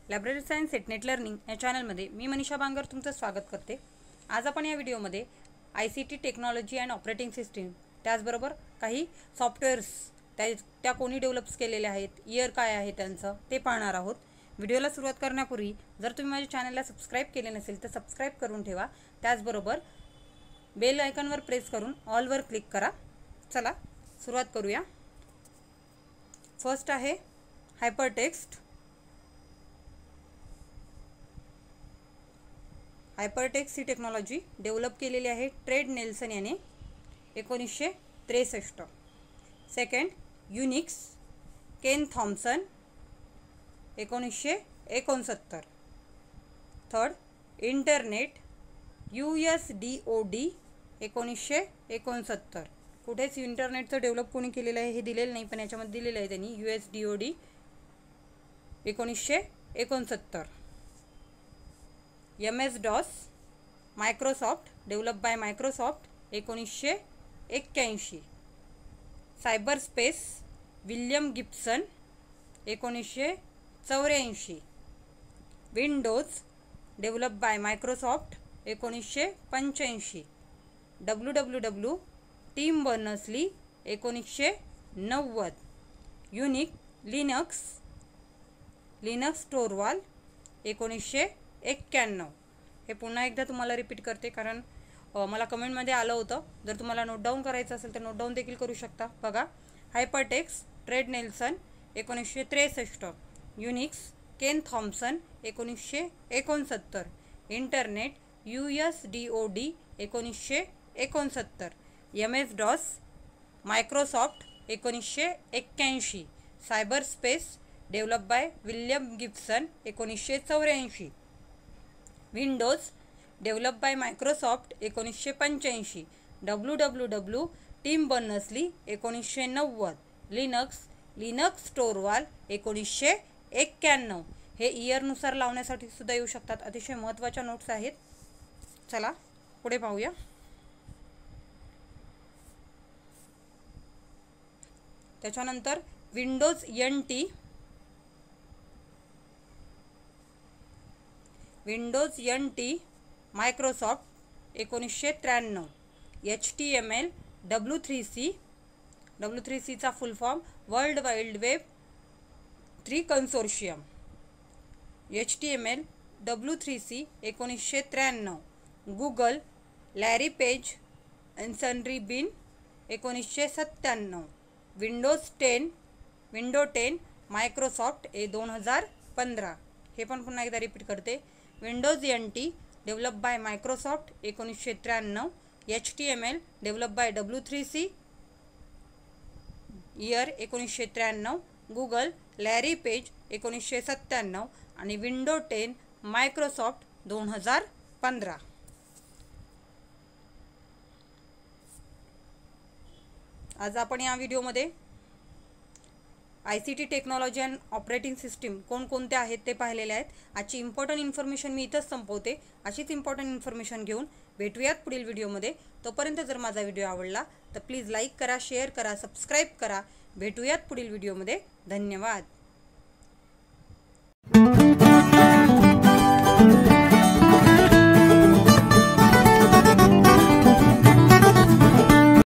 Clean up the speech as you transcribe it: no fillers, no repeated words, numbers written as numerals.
Library science at net learning या चॅनलमध्ये मी मनीषा बांगर तुमचं स्वागत करते। आज आपण या व्हिडिओमध्ये ICT technology and operating system त्याचबरोबर काही सॉफ्टवेअर्स त्या कोणी डेव्हलप्स केलेले आहेत, इयर काय आहे त्यांचं ते पाहणार आहोत। व्हिडिओला सुरुवात करण्यापूर्वी जर तुम्ही माझ्या चॅनलला सबस्क्राइब केले नसेल तर सबस्क्राइब करून ठेवा, त्याचबरोबर बेल आयकॉनवर प्रेस करून ऑलवर क्लिक करा। चला सुरुवात करूया। फर्स्ट आहे हायपरटेक्स्ट। हायपरटेक्स्ट ही टेक्नॉलॉजी डेव्हलप केलेली आहे ट्रेड नेल्सन याने 1963। Second Unix, Ken Thompson 1969। Third internet, USDOD 1969। कुठेच इंटरनेटचं डेव्हलप कोणी केलेलं आहे हे दिलेलं नाही, पण याच्यामध्ये दिलेलं आहे त्यांनी USDOD 1969। MS-DOS, Microsoft, develop by Microsoft 1981। Cyber space, William Gibson 1984। Windows, develop by Microsoft 1985। WWW, Tim Berners-Lee 1990। Unix, Linux Torvalds 1991। हे पुन्हा एकदा तुम्हाला रिपीट करते कारण मला कमेंटमध्ये आलं होतं। जर तुम्हाला नोट डाऊन करायचं असेल तर नोट डाऊन देखील करू शकता। बघा, हायपरटेक्स्ट, ट्रेड Nelson 1963। Unix, Ken Thompson 1969। Internet, USDOD 1969। MS-DOS, Microsoft 1981। Cyber space, develop by William Gibson 1984। Windows, develop by Microsoft 1985। WWW, Tim Berners-Lee 1990। Linux Torvalds 1991। हे इयरनुसार लावण्यासाठी सुद्धा येऊ शकतात। अतिशय महत्त्वाच्या नोट्स आहेत। चला पुढे पाहूया। त्याच्यानंतर Windows NT Microsoft 1993। HTML, W3C चा full form world wide web 3 consortium. HTML, W3C 1993। Google, Larry Page and सन्री बिन 1997। Window 10 Microsoft 2015। हे पण पुन्हा एकदा रिपीट करते। Windows NT, develop by Microsoft 1993। HTML, develop by W3C, year 1993। Google, Larry Page 1997 आणि window 10 Microsoft 2015। आज आपण या व्हिडिओमध्ये ICT technology and operating system कोणकोणत्या आहेत ते पाहिलेले आहेत। आजची इम्पॉर्टंट इन्फॉर्मेशन मी इथंच संपवते। अशीच इम्पॉर्टंट इन्फॉर्मेशन घेऊन भेटूयात पुढील व्हिडिओमध्ये। तोपर्यंत जर माझा व्हिडिओ आवडला तर प्लीज लाईक करा, शेअर करा, सबस्क्राईब करा। भेटूयात पुढील व्हिडिओमध्ये। धन्यवाद।